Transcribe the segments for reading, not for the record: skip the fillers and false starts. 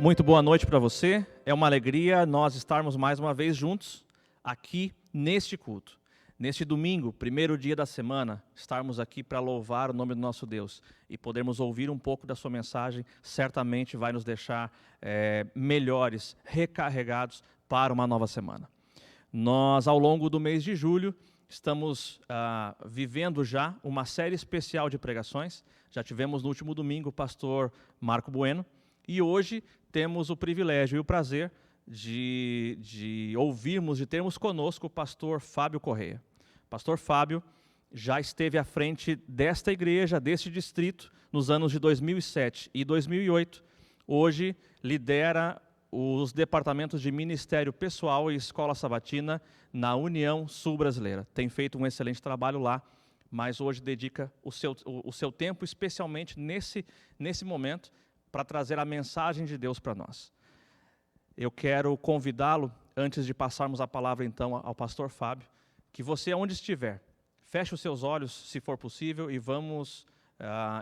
Muito boa noite para você. É uma alegria nós estarmos mais uma vez juntos aqui neste culto. Neste domingo, primeiro dia da semana, estarmos aqui para louvar o nome do nosso Deus e podermos ouvir um pouco da sua mensagem, certamente vai nos deixar melhores, recarregados para uma nova semana. Nós, ao longo do mês de julho, estamos vivendo já uma série especial de pregações. Já tivemos no último domingo o pastor Marco Bueno e hoje temos o privilégio e o prazer de ouvirmos, de termos conosco o pastor Fábio Correia. O pastor Fábio já esteve à frente desta igreja, deste distrito, nos anos de 2007 e 2008. Hoje lidera os departamentos de Ministério Pessoal e Escola Sabatina na União Sul Brasileira. Tem feito um excelente trabalho lá, mas hoje dedica o seu tempo, especialmente nesse momento, para trazer a mensagem de Deus para nós. Eu quero convidá-lo, antes de passarmos a palavra então ao pastor Fábio, que você, onde estiver, feche os seus olhos, se for possível, e vamos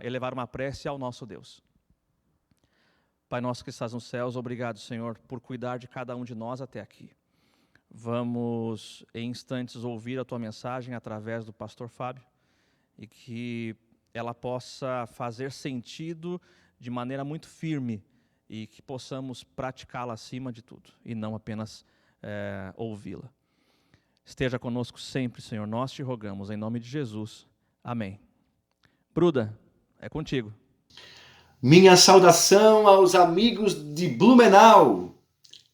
elevar uma prece ao nosso Deus. Pai nosso que estás nos céus, obrigado, Senhor, por cuidar de cada um de nós até aqui. Vamos, em instantes, ouvir a Tua mensagem através do pastor Fábio e que ela possa fazer sentido de maneira muito firme e que possamos praticá-la acima de tudo e não apenas ouvi-la. Esteja conosco sempre, Senhor, nós te rogamos, em nome de Jesus. Amém. Bruda, é contigo. Minha saudação aos amigos de Blumenau,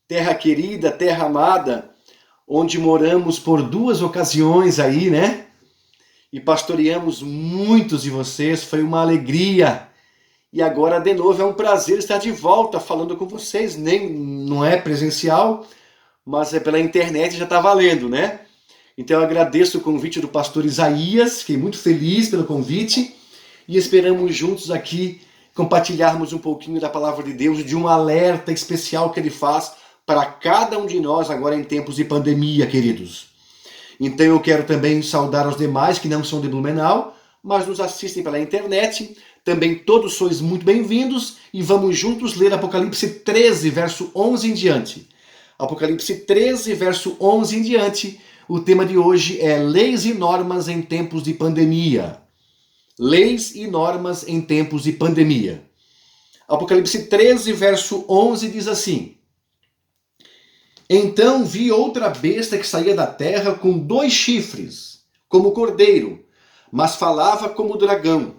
terra querida, terra amada, onde moramos por 2 ocasiões aí, né? E pastoreamos muitos de vocês, foi uma alegria. E agora, de novo, é um prazer estar de volta falando com vocês. Não é presencial, mas é pela internet, já está valendo, né? Então eu agradeço o convite do pastor Isaías, fiquei muito feliz pelo convite e esperamos juntos aqui compartilharmos um pouquinho da palavra de Deus, de um alerta especial que ele faz para cada um de nós agora em tempos de pandemia, queridos. Então eu quero também saudar os demais que não são de Blumenau, mas nos assistem pela internet. Também todos sois muito bem-vindos e vamos juntos ler Apocalipse 13, verso 11 em diante. Apocalipse 13, verso 11 em diante. O tema de hoje é Leis e Normas em Tempos de Pandemia. Leis e normas em tempos de pandemia. Apocalipse 13, verso 11 diz assim: Então vi outra besta que saía da terra com 2 chifres, como cordeiro, mas falava como dragão.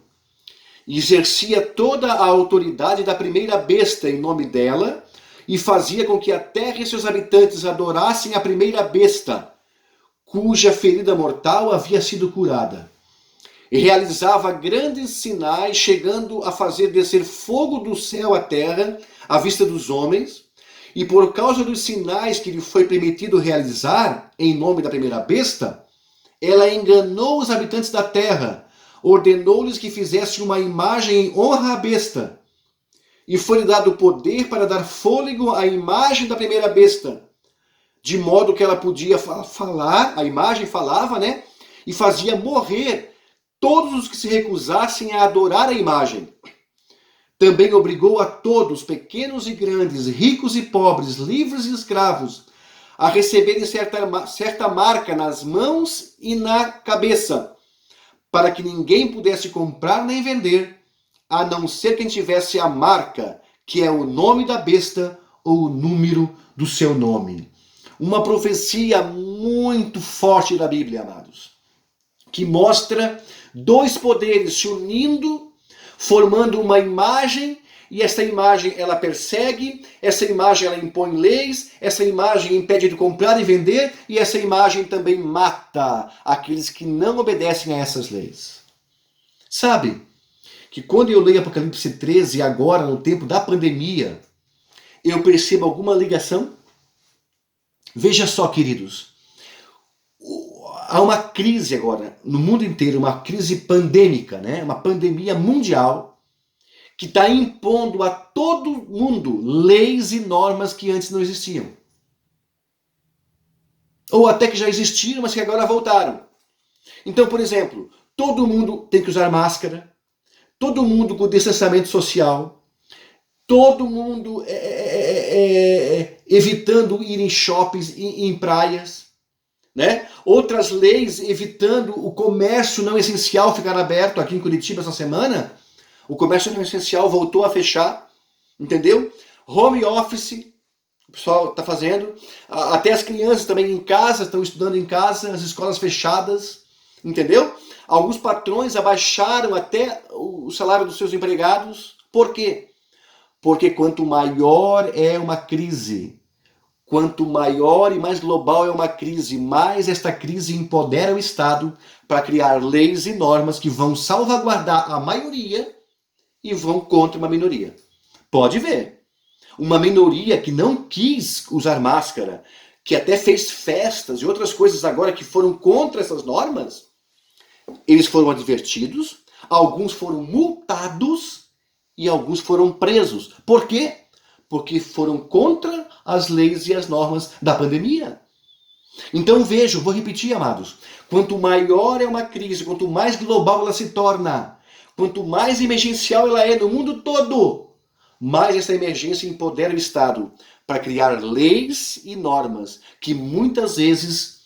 E exercia toda a autoridade da primeira besta em nome dela, e fazia com que a terra e seus habitantes adorassem a primeira besta, cuja ferida mortal havia sido curada. E realizava grandes sinais, chegando a fazer descer fogo do céu à terra, à vista dos homens, e por causa dos sinais que lhe foi permitido realizar, em nome da primeira besta, ela enganou os habitantes da terra, ordenou-lhes que fizessem uma imagem em honra à besta, e foi-lhe dado poder para dar fôlego à imagem da primeira besta, de modo que ela podia falar, a imagem falava, né, e fazia morrer todos os que se recusassem a adorar a imagem. Também obrigou a todos, pequenos e grandes, ricos e pobres, livres e escravos, a receberem certa marca nas mãos e na cabeça, para que ninguém pudesse comprar nem vender, a não ser quem tivesse a marca, que é o nome da besta ou o número do seu nome. Uma profecia muito forte da Bíblia, amados, que mostra 2 poderes se unindo, formando uma imagem, e essa imagem ela persegue, essa imagem ela impõe leis, essa imagem impede de comprar e vender, e essa imagem também mata aqueles que não obedecem a essas leis. Sabe que quando eu leio Apocalipse 13, agora no tempo da pandemia, eu percebo alguma ligação? Veja só, queridos, há uma crise agora no mundo inteiro, uma crise pandêmica, né? Uma pandemia mundial que está impondo a todo mundo leis e normas que antes não existiam. Ou até que já existiram, mas que agora voltaram. Então, por exemplo, todo mundo tem que usar máscara, todo mundo com distanciamento social, todo mundo evitando ir em shoppings, em praias, né? Outras leis evitando o comércio não essencial ficar aberto. Aqui em Curitiba essa semana, o comércio não essencial voltou a fechar, entendeu? Home office, o pessoal está fazendo. Até as crianças também em casa, estão estudando em casa, as escolas fechadas, entendeu? Alguns patrões abaixaram até o salário dos seus empregados. Por quê? Porque quanto maior é uma crise, quanto maior e mais global é uma crise, mais esta crise empodera o Estado para criar leis e normas que vão salvaguardar a maioria e vão contra uma minoria. Pode ver. Uma minoria que não quis usar máscara, que até fez festas e outras coisas agora que foram contra essas normas, eles foram advertidos, alguns foram multados e alguns foram presos. Por quê? Porque foram contra as leis e as normas da pandemia. Então vejam, vou repetir, amados, quanto maior é uma crise, quanto mais global ela se torna, quanto mais emergencial ela é no mundo todo, mais essa emergência empodera o Estado para criar leis e normas que muitas vezes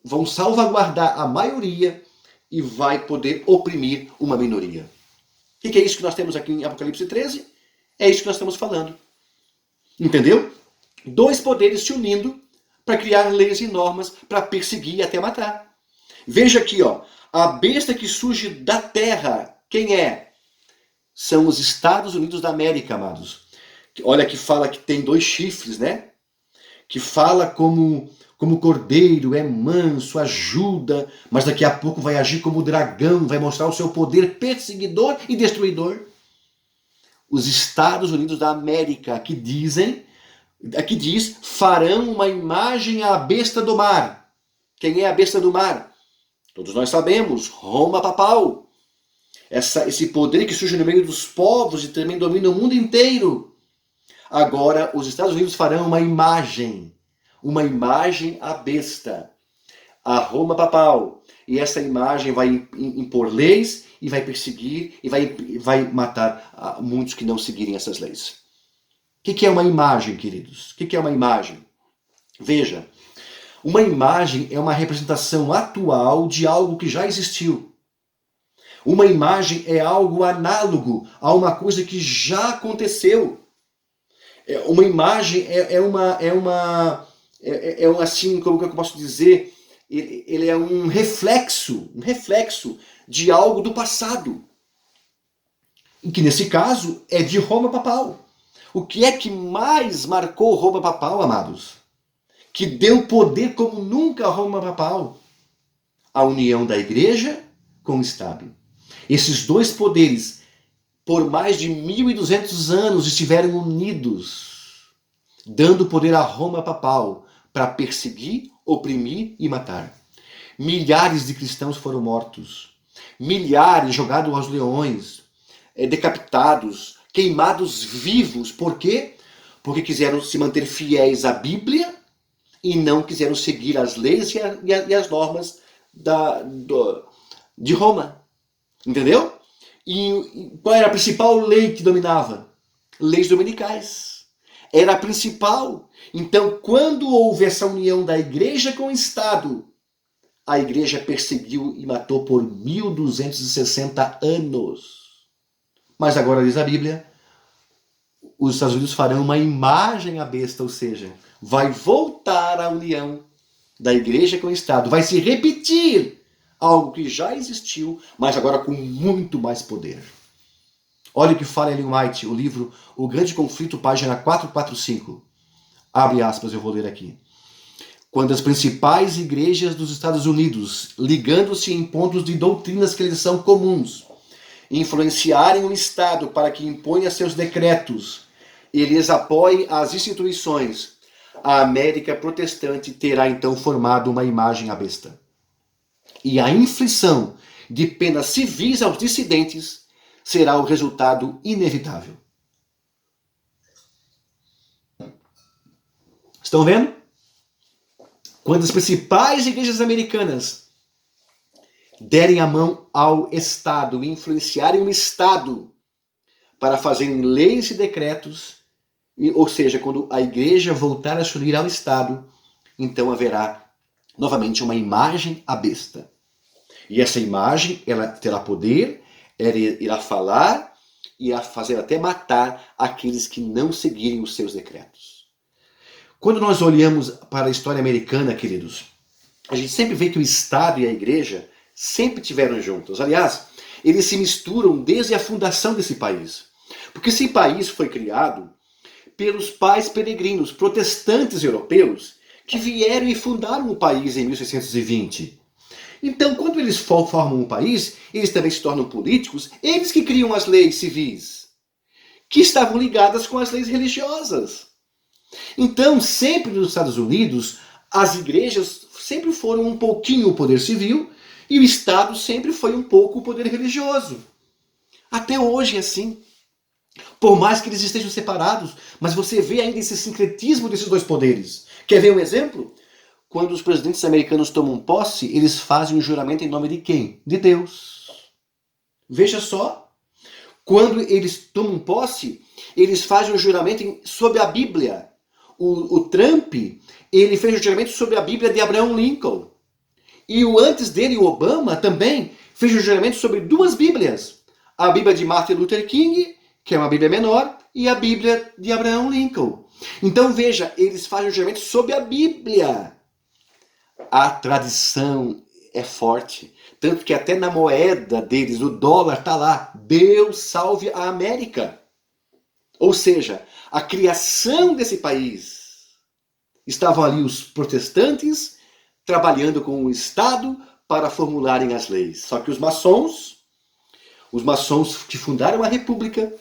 vão salvaguardar a maioria e vai poder oprimir uma minoria. O que é isso que nós temos aqui em Apocalipse 13? É isso que nós estamos falando. Entendeu? Dois poderes se unindo para criar leis e normas para perseguir e até matar. Veja aqui, ó, a besta que surge da terra, quem é? São os Estados Unidos da América, amados. Olha que fala que tem 2 chifres, né? Que fala como cordeiro, é manso, ajuda, mas daqui a pouco vai agir como dragão, vai mostrar o seu poder perseguidor e destruidor. Os Estados Unidos da América, aqui diz, farão uma imagem à besta do mar. Quem é a besta do mar? Todos nós sabemos, Roma papal. Esse poder que surge no meio dos povos e também domina o mundo inteiro. Agora, os Estados Unidos farão uma imagem à besta, a Roma papal. E essa imagem vai impor leis e vai perseguir e vai matar muitos que não seguirem essas leis. O que é uma imagem, queridos? O que é uma imagem? Veja, uma imagem é uma representação atual de algo que já existiu. Uma imagem é algo análogo a uma coisa que já aconteceu. Uma imagem assim, como que eu posso dizer, ele é um reflexo de algo do passado. E que nesse caso é de Roma papal. O que é que mais marcou Roma papal, amados? Que deu poder como nunca a Roma papal? A união da igreja com o Estado. Esses dois poderes, por mais de 1.200 anos, estiveram unidos, dando poder a Roma papal para perseguir, oprimir e matar. Milhares de cristãos foram mortos, milhares jogados aos leões, decapitados, queimados vivos. Por quê? Porque quiseram se manter fiéis à Bíblia e não quiseram seguir as leis e as normas de Roma. Entendeu? E qual era a principal lei que dominava? Leis dominicais. Era a principal. Então, quando houve essa união da igreja com o Estado, a igreja perseguiu e matou por 1.260 anos. Mas agora diz a Bíblia, os Estados Unidos farão uma imagem à besta, ou seja, vai voltar a união da igreja com o Estado. Vai se repetir algo que já existiu, mas agora com muito mais poder. Olha o que fala Ellen White, o livro O Grande Conflito, página 445. Abre aspas, eu vou ler aqui. Quando as principais igrejas dos Estados Unidos, ligando-se em pontos de doutrinas que lhes são comuns, influenciarem o Estado para que imponha seus decretos e lhes apoie as instituições, a América protestante terá então formado uma imagem à besta. E a inflição de penas civis aos dissidentes será o resultado inevitável. Estão vendo? Quando as principais igrejas americanas derem a mão ao Estado, influenciarem o Estado para fazerem leis e decretos, ou seja, quando a igreja voltar a se unir ao Estado, então haverá novamente uma imagem à besta. E essa imagem, ela terá poder, ela irá falar e irá fazer até matar aqueles que não seguirem os seus decretos. Quando nós olhamos para a história americana, queridos, a gente sempre vê que o Estado e a igreja sempre estiveram juntos. Aliás, eles se misturam desde a fundação desse país. Porque esse país foi criado pelos pais peregrinos, protestantes europeus, que vieram e fundaram o país em 1620. Então, quando eles formam um país, eles também se tornam políticos, eles que criam as leis civis, que estavam ligadas com as leis religiosas. Então, sempre nos Estados Unidos, as igrejas sempre foram um pouquinho o poder civil e o Estado sempre foi um pouco o poder religioso. Até hoje é assim. Por mais que eles estejam separados, mas você vê ainda esse sincretismo desses dois poderes. Quer ver um exemplo? Quando os presidentes americanos tomam posse, eles fazem um juramento em nome de quem? De Deus. Veja só. Quando eles tomam posse, eles fazem um juramento sobre a Bíblia. O Trump, ele fez um juramento sobre a Bíblia de Abraham Lincoln. E o antes dele, o Obama, também fez um juramento sobre duas Bíblias. A Bíblia de Martin Luther King, que é uma Bíblia menor, e a Bíblia de Abraham Lincoln. Então veja, eles fazem um juramento sobre a Bíblia. A tradição é forte. Tanto que até na moeda deles, o dólar está lá. Deus salve a América. Ou seja, a criação desse país. Estavam ali os protestantes trabalhando com o Estado para formularem as leis. Só que os maçons que fundaram a República,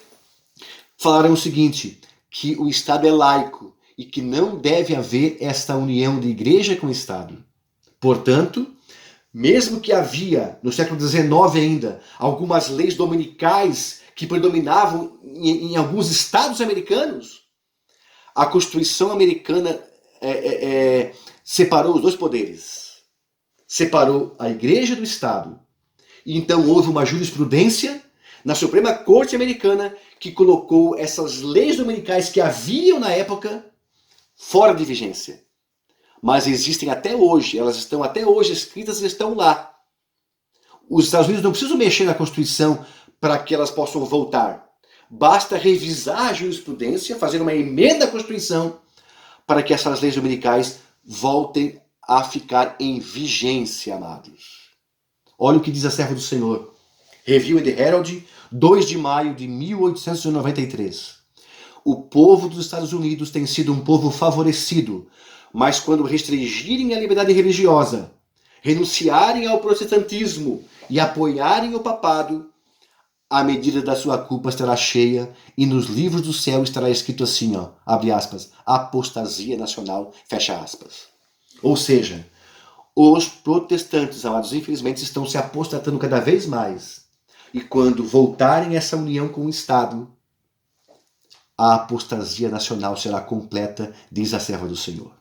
falaram o seguinte, que o Estado é laico e que não deve haver esta união de igreja com o Estado. Portanto, mesmo que havia, no século XIX ainda, algumas leis dominicais que predominavam em alguns estados americanos, a Constituição americana separou os dois poderes. Separou a igreja do Estado. E então houve uma jurisprudência na Suprema Corte Americana que colocou essas leis dominicais que haviam na época fora de vigência. Mas existem até hoje, elas estão até hoje escritas e estão lá. Os Estados Unidos não precisam mexer na Constituição para que elas possam voltar. Basta revisar a jurisprudência, fazer uma emenda à Constituição para que essas leis dominicais voltem a ficar em vigência, amados. Olha o que diz a serva do Senhor. Review and Herald, 2 de maio de 1893. O povo dos Estados Unidos tem sido um povo favorecido, mas quando restringirem a liberdade religiosa, renunciarem ao protestantismo e apoiarem o papado, a medida da sua culpa estará cheia e nos livros do céu estará escrito assim, ó, abre aspas, apostasia nacional, fecha aspas. Ou seja, os protestantes, amados, infelizmente estão se apostatando cada vez mais. E quando voltarem essa união com o Estado, a apostasia nacional será completa, diz a serva do Senhor.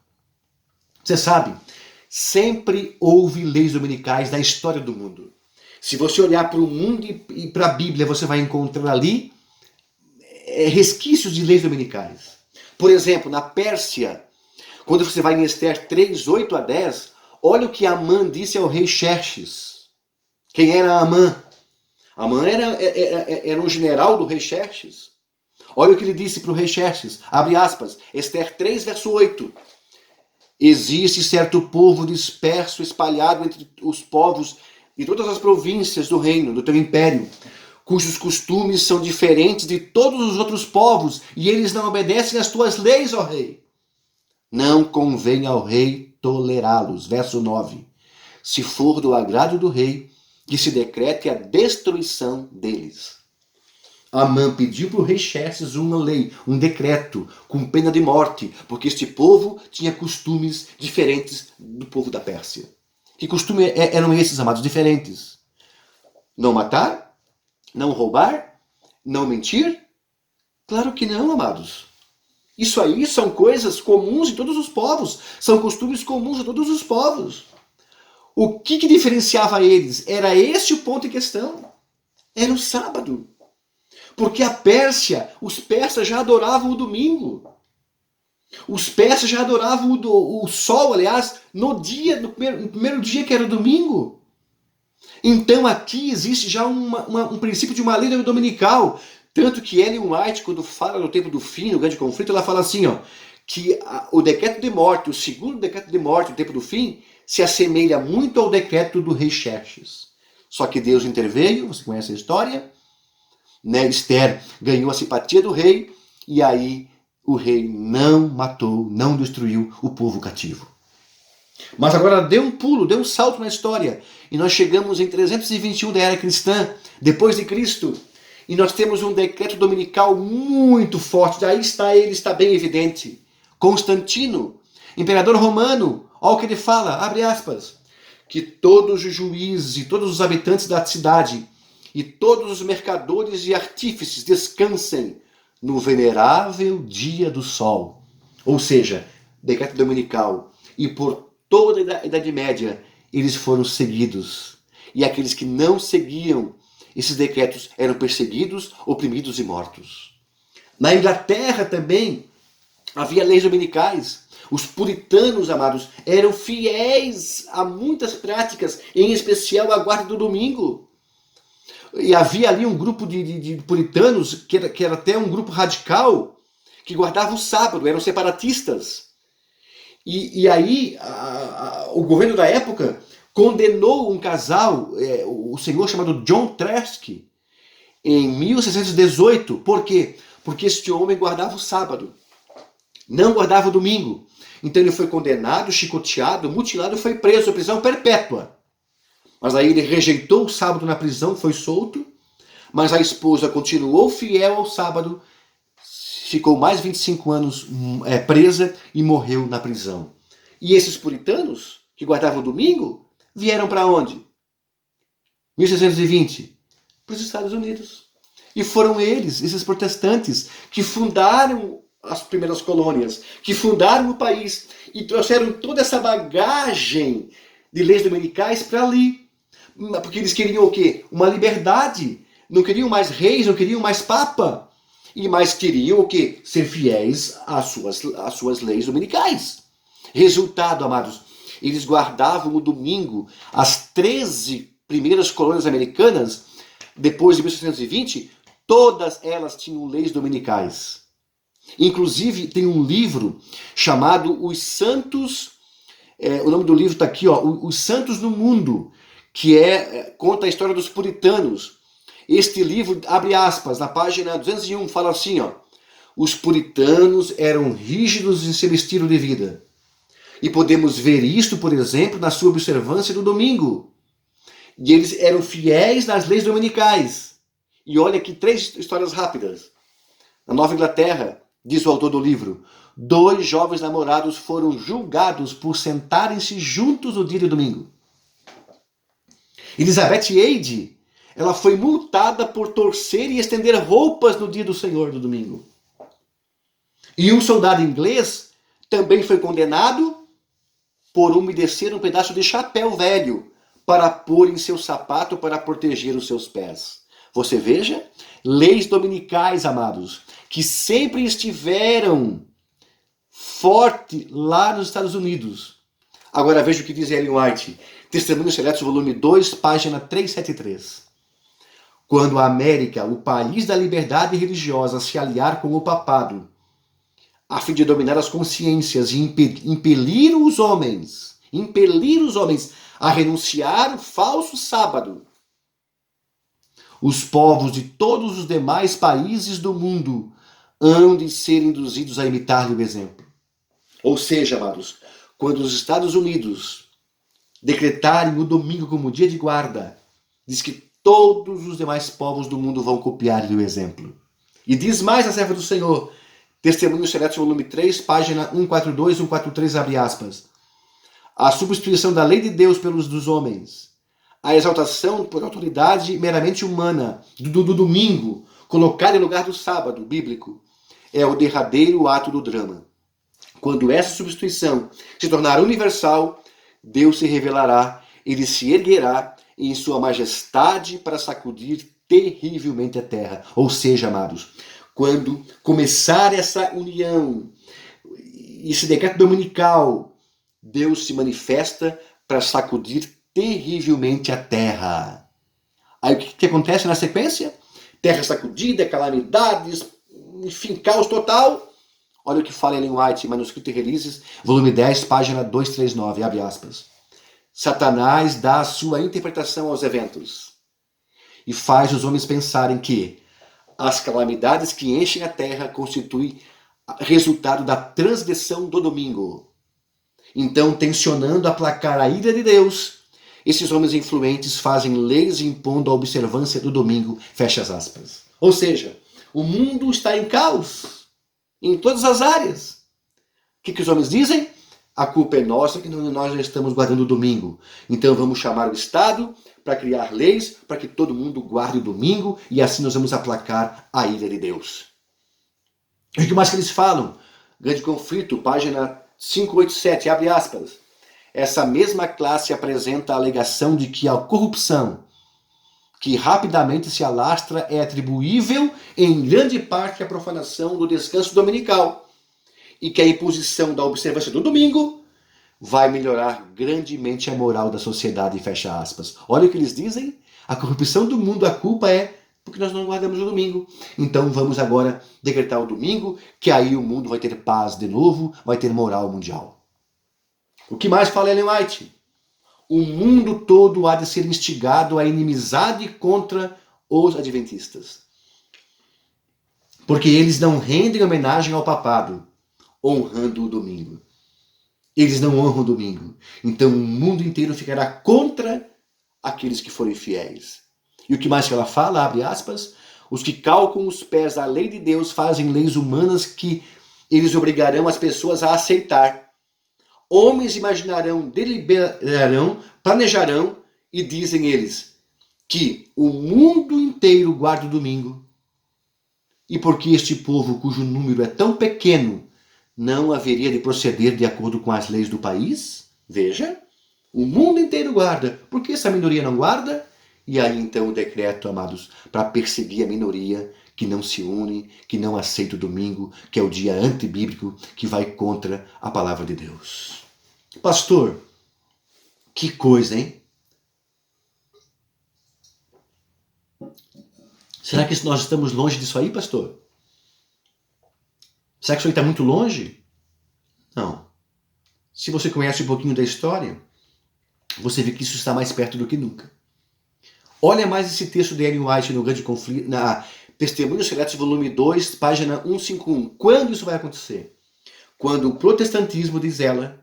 Você sabe, sempre houve leis dominicais na história do mundo. Se você olhar para o mundo e para a Bíblia, você vai encontrar ali resquícios de leis dominicais. Por exemplo, na Pérsia, quando você vai em Esther 3, 8 a 10, olha o que Amã disse ao rei Xerxes. Quem era Amã? Amã era um general do rei Xerxes. Olha o que ele disse para o rei Xerxes, abre aspas, Esther 3, verso 8. Existe certo povo disperso, espalhado entre os povos de todas as províncias do reino, do teu império, cujos costumes são diferentes de todos os outros povos, e eles não obedecem às tuas leis, ó rei. Não convém ao rei tolerá-los. Verso 9. Se for do agrado do rei, que se decrete a destruição deles. Amã pediu para o rei Xerxes uma lei, um decreto, com pena de morte, porque este povo tinha costumes diferentes do povo da Pérsia. Que costumes eram esses, amados, diferentes? Não matar? Não roubar? Não mentir? Claro que não, amados. Isso aí são coisas comuns de todos os povos. São costumes comuns de todos os povos. O que diferenciava eles? Era este o ponto em questão. Era o sábado. Porque a Pérsia, os persas já adoravam o domingo. Os persas já adoravam o sol, aliás, no primeiro dia que era o domingo. Então aqui existe já um princípio de uma lei dominical. Tanto que Ellen White, quando fala no tempo do fim, no grande conflito, ela fala assim, ó, que o decreto de morte, o segundo decreto de morte, no tempo do fim, se assemelha muito ao decreto do rei Xerxes. Só que Deus interveio, você conhece a história, né? Esther ganhou a simpatia do rei, e aí o rei não matou, não destruiu o povo cativo. Mas agora deu um pulo, deu um salto na história, e nós chegamos em 321 da era cristã, depois de Cristo, e nós temos um decreto dominical muito forte, daí está ele, está bem evidente. Constantino, imperador romano, olha o que ele fala, abre aspas, que todos os juízes e todos os habitantes da cidade e todos os mercadores e artífices descansem no venerável dia do sol. Ou seja, decreto dominical. E por toda a Idade Média eles foram seguidos. E aqueles que não seguiam esses decretos eram perseguidos, oprimidos e mortos. Na Inglaterra também havia leis dominicais. Os puritanos, amados, eram fiéis a muitas práticas, em especial a guarda do domingo. E havia ali um grupo de puritanos, que era até um grupo radical, que guardava o sábado, eram separatistas. E aí o governo da época condenou um casal, o senhor chamado John Treske, em 1618. Por quê? Porque este homem guardava o sábado, não guardava o domingo. Então ele foi condenado, chicoteado, mutilado e foi preso, prisão perpétua. Mas aí ele rejeitou o sábado na prisão, foi solto, mas a esposa continuou fiel ao sábado, ficou mais 25 anos presa e morreu na prisão. E esses puritanos, que guardavam o domingo, vieram para onde? 1620, para os Estados Unidos. E foram eles, esses protestantes, que fundaram as primeiras colônias, que fundaram o país e trouxeram toda essa bagagem de leis dominicais para ali. Porque eles queriam o quê? Uma liberdade. Não queriam mais reis, não queriam mais papa. E mais queriam o quê? Ser fiéis às suas leis dominicais. Resultado, amados, eles guardavam o domingo. As 13 primeiras colônias americanas, depois de 1720, todas elas tinham leis dominicais. Inclusive, tem um livro chamado Os Santos, o nome do livro está aqui, ó, Os Santos no Mundo, que conta a história dos puritanos. Este livro, abre aspas, na página 201, fala assim, ó, os puritanos eram rígidos em seu estilo de vida. E podemos ver isto, por exemplo, na sua observância do domingo. E eles eram fiéis nas leis dominicais. E olha aqui 3 histórias rápidas. Na Nova Inglaterra, diz o autor do livro, 2 jovens namorados foram julgados por sentarem-se juntos no dia de domingo. Elizabeth Eade, ela foi multada por torcer e estender roupas no dia do Senhor, do domingo. E um soldado inglês também foi condenado por umedecer um pedaço de chapéu velho para pôr em seu sapato para proteger os seus pés. Você veja, leis dominicais, amados, que sempre estiveram forte lá nos Estados Unidos. Agora veja o que diz Ellen White, Testemunhos Seletos, volume 2, página 373. Quando a América, o país da liberdade religiosa, se aliar com o papado, a fim de dominar as consciências e impelir os homens a renunciar o falso sábado, os povos de todos os demais países do mundo hão de ser induzidos a imitar-lhe o exemplo. Ou seja, amados, quando os Estados Unidos decretarem o domingo como dia de guarda, diz que todos os demais povos do mundo vão copiar-lhe o exemplo. E diz mais a serva do Senhor, Testemunhos Seletos, volume 3, página 142, 143, abre aspas. A substituição da lei de Deus pelos dos homens, a exaltação por autoridade meramente humana do domingo, colocada em lugar do sábado bíblico, é o derradeiro ato do drama. Quando essa substituição se tornar universal, Deus se revelará, ele se erguerá em sua majestade para sacudir terrivelmente a terra. Ou seja, amados, quando começar essa união, esse decreto dominical, Deus se manifesta para sacudir terrivelmente a terra. Aí o que acontece na sequência? Terra sacudida, calamidades, enfim, caos total. Olha o que fala Ellen White, Manuscrito e Releases, volume 10, página 239, abre aspas. Satanás dá a sua interpretação aos eventos e faz os homens pensarem que as calamidades que enchem a terra constituem resultado da transgressão do domingo. Então, tensionando aplacar a ira de Deus, esses homens influentes fazem leis impondo a observância do domingo, fecha as aspas. Ou seja, o mundo está em caos, em todas as áreas. O que os homens dizem? A culpa é nossa, que nós já estamos guardando o domingo. Então vamos chamar o Estado para criar leis para que todo mundo guarde o domingo e assim nós vamos aplacar a ira de Deus. E o que mais que eles falam? Grande Conflito, página 587, abre aspas. Essa mesma classe apresenta a alegação de que a corrupção que rapidamente se alastra é atribuível em grande parte à profanação do descanso dominical e que a imposição da observância do domingo vai melhorar grandemente a moral da sociedade, fecha aspas. Olha o que eles dizem, a corrupção do mundo, a culpa é porque nós não guardamos o domingo. Então vamos agora decretar o domingo, que aí o mundo vai ter paz de novo, vai ter moral mundial. O que mais fala Ellen White? O mundo todo há de ser instigado à inimizade contra os adventistas. Porque eles não rendem homenagem ao papado, honrando o domingo. Eles não honram o domingo. Então o mundo inteiro ficará contra aqueles que forem fiéis. E o que mais que ela fala, abre aspas, os que calcam os pés à lei de Deus fazem leis humanas que eles obrigarão as pessoas a aceitar. Homens imaginarão, deliberarão, planejarão e dizem eles que o mundo inteiro guarda o domingo. E porque este povo, cujo número é tão pequeno, não haveria de proceder de acordo com as leis do país? Veja, o mundo inteiro guarda. Por que essa minoria não guarda? E aí então o decreto, amados, para perseguir a minoria que não se une, que não aceita o domingo, que é o dia antibíblico, que vai contra a palavra de Deus. Pastor, que coisa, hein? Será que nós estamos longe disso aí, pastor? Será que isso aí está muito longe? Não. Se você conhece um pouquinho da história, você vê que isso está mais perto do que nunca. Olha mais esse texto de Ellen White no Grande Conflito, na Testemunhos Secretos, volume 2, página 151. Quando isso vai acontecer? Quando o protestantismo, diz ela,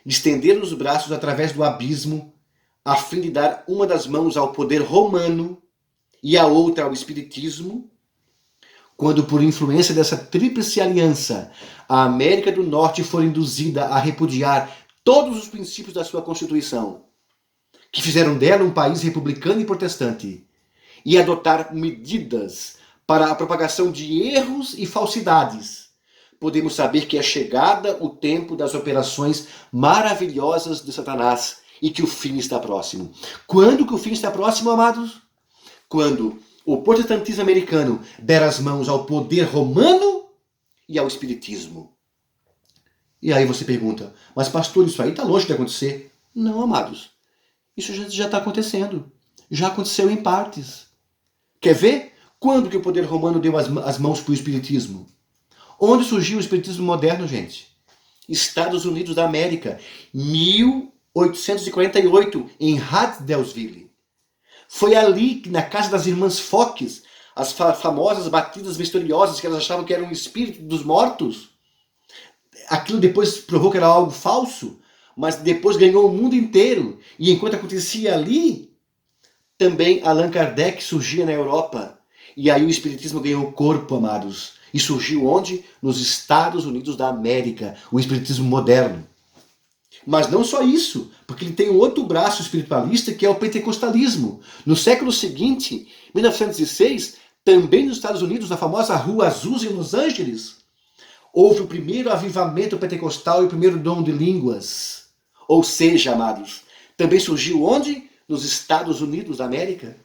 estender os braços através do abismo, a fim de dar uma das mãos ao poder romano e a outra ao espiritismo, quando por influência dessa tríplice aliança, a América do Norte for induzida a repudiar todos os princípios da sua Constituição, que fizeram dela um país republicano e protestante, e adotar medidas para a propagação de erros e falsidades, podemos saber que é chegada o tempo das operações maravilhosas de Satanás e que o fim está próximo. Quando que o fim está próximo, amados? Quando o protestantismo americano der as mãos ao poder romano e ao espiritismo. E aí você pergunta, mas pastor, isso aí está longe de acontecer? Não, amados. Isso já está acontecendo. Já aconteceu em partes. Quer ver? Quando que o poder romano deu as mãos para o espiritismo? Onde surgiu o espiritismo moderno, gente? Estados Unidos da América, 1848, em Hydesville. Foi ali, na casa das irmãs Fox, as famosas batidas misteriosas que elas achavam que eram o espírito dos mortos. Aquilo depois provou que era algo falso, mas depois ganhou o mundo inteiro. E enquanto acontecia ali, também Allan Kardec surgia na Europa. E aí o espiritismo ganhou corpo, amados. E surgiu onde? Nos Estados Unidos da América, o espiritismo moderno. Mas não só isso, porque ele tem um outro braço espiritualista que é o pentecostalismo. No século seguinte, 1906, também nos Estados Unidos, na famosa Rua Azusa em Los Angeles, houve o primeiro avivamento pentecostal e o primeiro dom de línguas. Ou seja, amados, também surgiu onde? Nos Estados Unidos da América.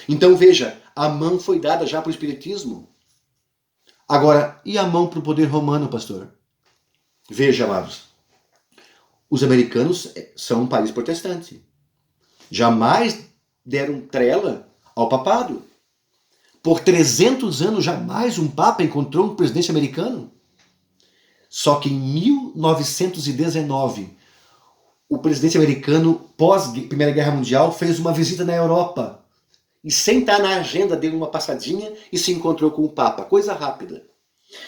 Então veja, A mão foi dada já para o espiritismo. Agora, e a mão para o poder romano, pastor? Veja, amados, os americanos são um país protestante. Jamais deram trela ao papado. Por 300 anos, jamais um papa encontrou um presidente americano. Só que em 1919, o presidente americano, pós Primeira Guerra Mundial, fez uma visita na Europa. E sem estar na agenda, deu uma passadinha e se encontrou com o Papa. Coisa rápida.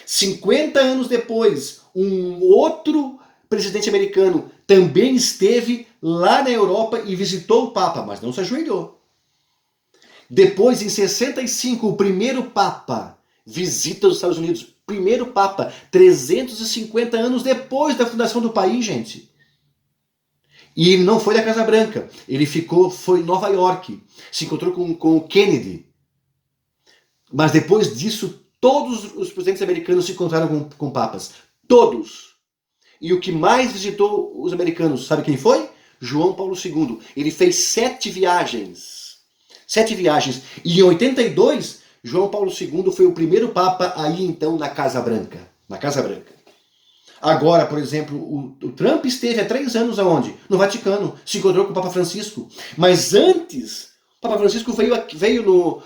50 anos depois, um outro presidente americano também esteve lá na Europa e visitou o Papa, mas não se ajoelhou. Depois, em 65, o primeiro Papa visita os Estados Unidos. Primeiro Papa, 350 anos depois da fundação do país, gente. E ele não foi da Casa Branca, ele foi em Nova York, se encontrou com o Kennedy. Mas depois disso, todos os presidentes americanos se encontraram com papas. Todos. E o que mais visitou os americanos, sabe quem foi? João Paulo II. Ele fez 7 viagens. 7 viagens. E em 82, João Paulo II foi o primeiro papa aí então na Casa Branca. Na Casa Branca. Agora, por exemplo, o Trump esteve há 3 anos aonde? No Vaticano. Se encontrou com o Papa Francisco. Mas antes, o Papa Francisco veio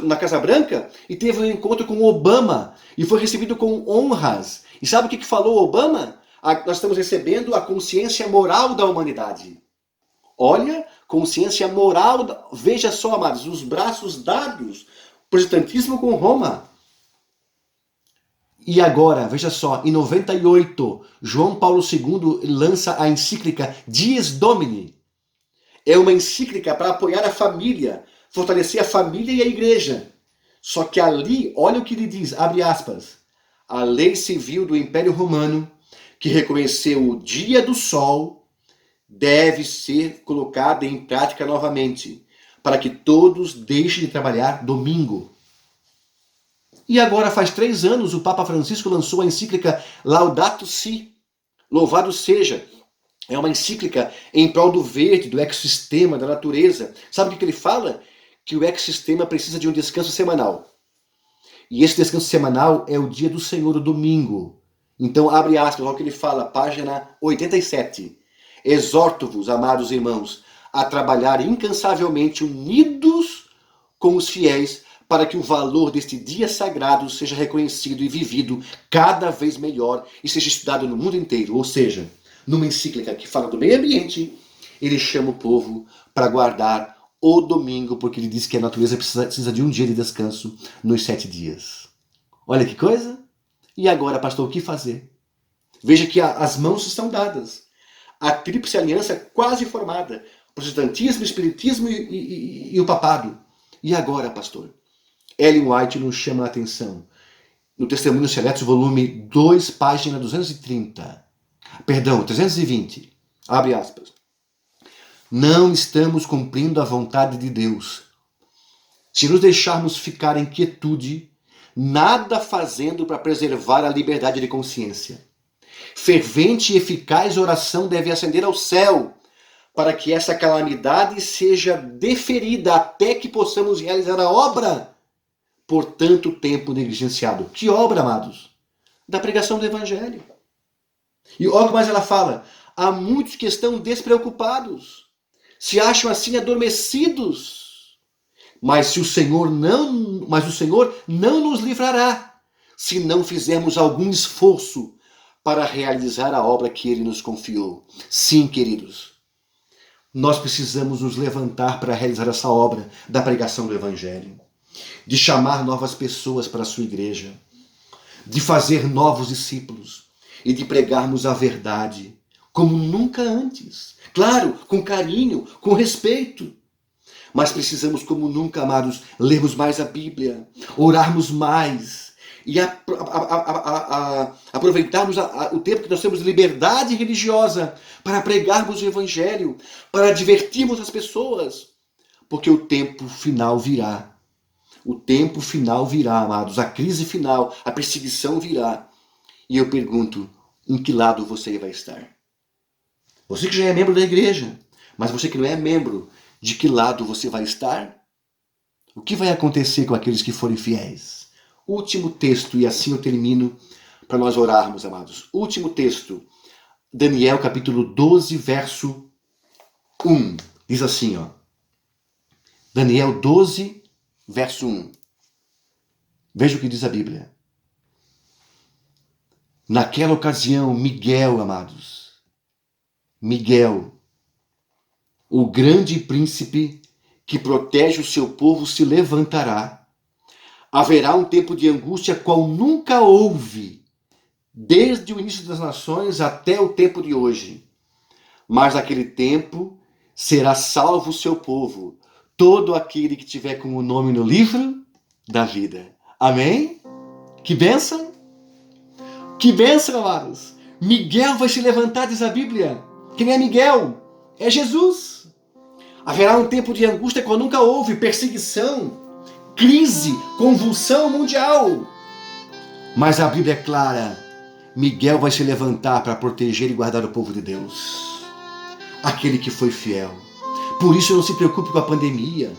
na Casa Branca e teve um encontro com o Obama. E foi recebido com honras. E sabe o que falou o Obama? Nós estamos recebendo a consciência moral da humanidade. Olha, consciência moral. Veja só, amados, os braços dados. Protestantismo com Roma. E agora, veja só, em 98, João Paulo II lança a encíclica Dies Domini. É uma encíclica para apoiar a família, fortalecer a família e a igreja. Só que ali, olha o que ele diz, abre aspas, a lei civil do Império Romano, que reconheceu o dia do sol, deve ser colocada em prática novamente, para que todos deixem de trabalhar domingo. E agora faz 3 anos o Papa Francisco lançou a encíclica Laudato Si, louvado seja. É uma encíclica em prol do verde, do ecossistema, da natureza. Sabe o que ele fala? Que o ecossistema precisa de um descanso semanal. E esse descanso semanal é o dia do Senhor, o domingo. Então, abre aspas, olha o que ele fala, página 87. Exorto-vos, amados irmãos, a trabalhar incansavelmente unidos com os fiéis, para que o valor deste dia sagrado seja reconhecido e vivido cada vez melhor e seja estudado no mundo inteiro. Ou seja, numa encíclica que fala do meio ambiente, ele chama o povo para guardar o domingo, porque ele diz que a natureza precisa de um dia de descanso nos 7 dias. Olha que coisa! E agora, pastor, o que fazer? Veja que as mãos estão dadas. A tríplice aliança quase formada. Protestantismo, espiritismo e o papado. E agora, pastor? Ellen White nos chama a atenção. No Testemunhos Seletos, volume 2, página 320. Abre aspas. Não estamos cumprindo a vontade de Deus. Se nos deixarmos ficar em quietude, nada fazendo para preservar a liberdade de consciência. Fervente e eficaz oração deve ascender ao céu, para que essa calamidade seja deferida até que possamos realizar a obra por tanto tempo negligenciado. Que obra, amados? Da pregação do Evangelho. E olha o que mais ela fala. Há muitos que estão despreocupados, se acham assim adormecidos. Mas o Senhor não nos livrará se não fizermos algum esforço para realizar a obra que Ele nos confiou. Sim, queridos, nós precisamos nos levantar para realizar essa obra da pregação do Evangelho, de chamar novas pessoas para a sua igreja, de fazer novos discípulos e de pregarmos a verdade como nunca antes. Claro, com carinho, com respeito. Mas precisamos, como nunca, amados, lermos mais a Bíblia, orarmos mais e aproveitarmos o tempo que nós temos de liberdade religiosa para pregarmos o Evangelho, para divertirmos as pessoas, porque o tempo final virá. O tempo final virá, amados, a crise final, a perseguição virá. E eu pergunto, em que lado você vai estar? Você que já é membro da igreja, mas você que não é membro, de que lado você vai estar? O que vai acontecer com aqueles que forem fiéis? Último texto, e assim eu termino para nós orarmos, amados. Último texto, Daniel capítulo 12, verso 1. Diz assim, ó. Daniel 12, verso 1. Veja o que diz a Bíblia. Naquela ocasião, Miguel, amados, Miguel, o grande príncipe que protege o seu povo, se levantará. Haverá um tempo de angústia qual nunca houve, desde o início das nações até o tempo de hoje. Mas naquele tempo será salvo o seu povo, todo aquele que tiver como nome no livro da vida. Amém? Que bênção! Que bênção, amados! Miguel vai se levantar, diz a Bíblia. Quem é Miguel? É Jesus. Haverá um tempo de angústia qual nunca houve, perseguição, crise, convulsão mundial. Mas a Bíblia é clara. Miguel vai se levantar para proteger e guardar o povo de Deus. Aquele que foi fiel. Por isso não se preocupe com a pandemia,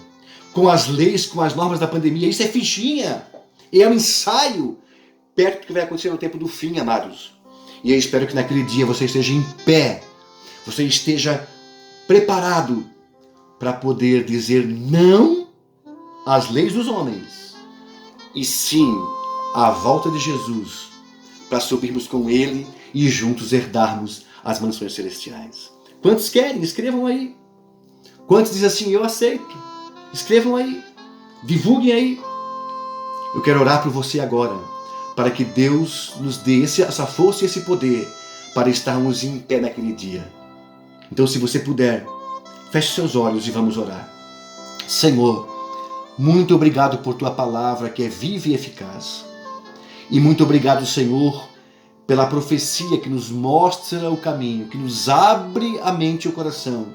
com as leis, com as normas da pandemia. Isso é fichinha. É um ensaio perto do que vai acontecer no tempo do fim, amados. E eu espero que naquele dia você esteja em pé, você esteja preparado para poder dizer não às leis dos homens e sim à volta de Jesus, para subirmos com Ele e juntos herdarmos as mansões celestiais. Quantos querem? Escrevam aí. Quantos dizem assim, eu aceito? Escrevam aí. Divulguem aí. Eu quero orar por você agora, para que Deus nos dê essa força e esse poder para estarmos em pé naquele dia. Então, se você puder, feche seus olhos e vamos orar. Senhor, muito obrigado por Tua palavra que é viva e eficaz. E muito obrigado, Senhor, pela profecia que nos mostra o caminho, que nos abre a mente e o coração,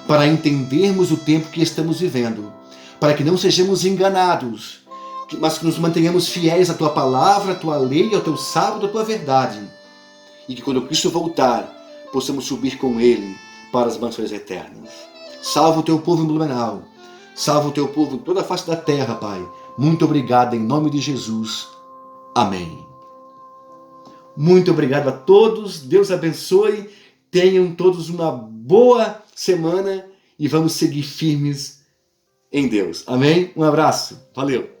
para entendermos o tempo que estamos vivendo, para que não sejamos enganados, mas que nos mantenhamos fiéis à Tua palavra, à Tua lei, ao Teu sábado, à Tua verdade. E que quando Cristo voltar, possamos subir com Ele para as mansões eternas. Salva o Teu povo em Blumenau. Salva o Teu povo em toda a face da terra, Pai. Muito obrigado em nome de Jesus. Amém. Muito obrigado a todos. Deus abençoe. Tenham todos uma boa semana e vamos seguir firmes em Deus. Amém? Um abraço. Valeu.